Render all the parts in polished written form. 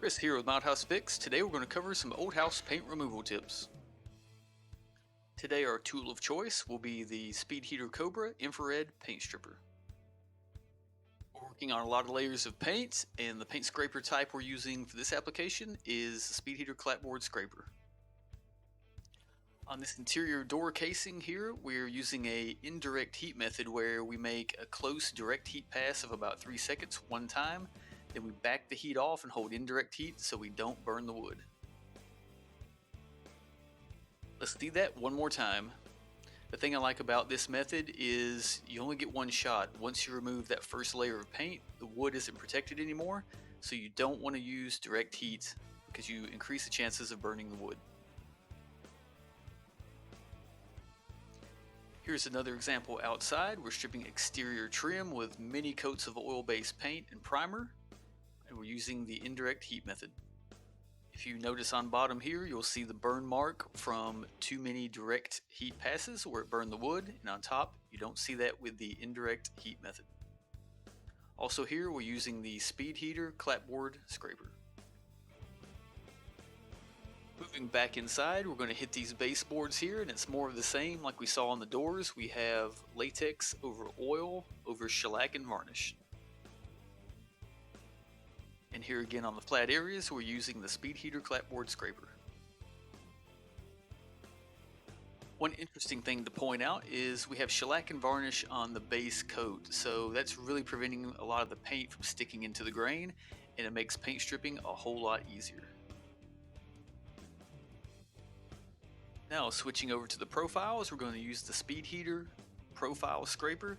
Chris here with Mod House Fix. Today we're going to cover some old house paint removal tips. Today our tool of choice will be the Speedheater Cobra infrared paint stripper. We're working on a lot of layers of paint, and the paint scraper type we're using for this application is the Speedheater clapboard scraper. On this interior door casing here, we're using a indirect heat method where we make a close direct heat pass of about 3 seconds one time. Then we back the heat off and hold indirect heat so we don't burn the wood. Let's do that one more time. The thing I like about this method is you only get one shot. Once you remove that first layer of paint, the wood isn't protected anymore, so you don't want to use direct heat because you increase the chances of burning the wood. Here's another example outside. We're stripping exterior trim with many coats of oil-based paint and primer, and we're using the indirect heat method. If you notice on bottom here, you'll see the burn mark from too many direct heat passes where it burned the wood, and on top you don't see that with the indirect heat method. Also here we're using the Speedheater clapboard scraper. Moving back inside, we're going to hit these baseboards here, and it's more of the same like we saw on the doors. We have latex over oil over shellac and varnish. And here again on the flat areas, we're using the Speedheater clapboard scraper. One interesting thing to point out is we have shellac and varnish on the base coat, so that's really preventing a lot of the paint from sticking into the grain, and it makes paint stripping a whole lot easier. Now switching over to the profiles, we're going to use the Speedheater profile scraper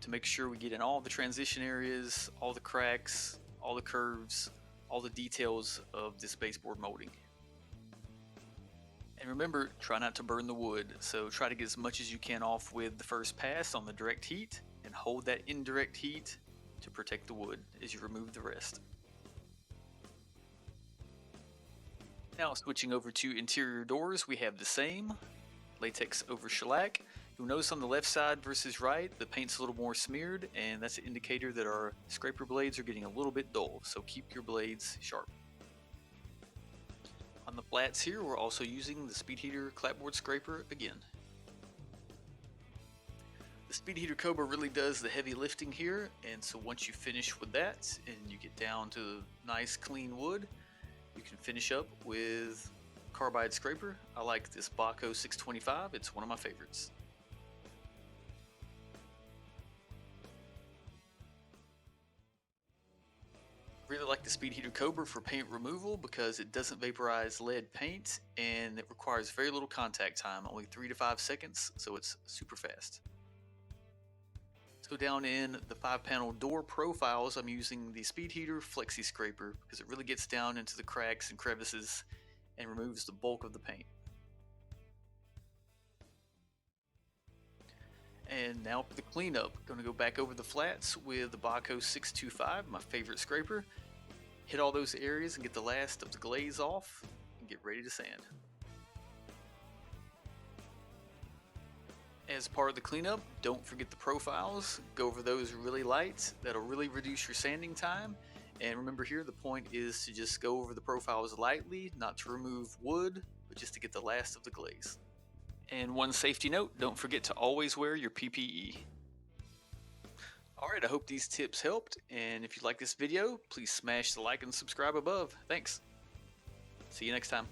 to make sure we get in all the transition areas, all the cracks, all the curves, all the details of this baseboard molding. And remember, try not to burn the wood, so try to get as much as you can off with the first pass on the direct heat and hold that indirect heat to protect the wood as you remove the rest. Now switching over to interior doors, we have the same latex over shellac. You'll notice on the left side versus right, the paint's a little more smeared, and that's an indicator that our scraper blades are getting a little bit dull, so keep your blades sharp. On the flats here, we're also using the Speedheater clapboard scraper again. The Speedheater Cobra really does the heavy lifting here, and so once you finish with that and you get down to nice clean wood, you can finish up with carbide scraper. I like this Baco 625, it's one of my favorites. Really like the Speedheater Cobra for paint removal because it doesn't vaporize lead paint and it requires very little contact time, only 3 to 5 seconds, so it's super fast. So down in the 5-panel door profiles, I'm using the Speedheater Flexi Scraper because it really gets down into the cracks and crevices and removes the bulk of the paint. And now for the cleanup, I'm going to go back over the flats with the Baco 625, my favorite scraper. Hit all those areas and get the last of the glaze off and get ready to sand. As part of the cleanup, don't forget the profiles. Go over those really light. That'll really reduce your sanding time. And remember here, the point is to just go over the profiles lightly, not to remove wood, but just to get the last of the glaze. And one safety note, don't forget to always wear your PPE. Alright, I hope these tips helped, and if you like this video, please smash the like and subscribe above. Thanks. See you next time.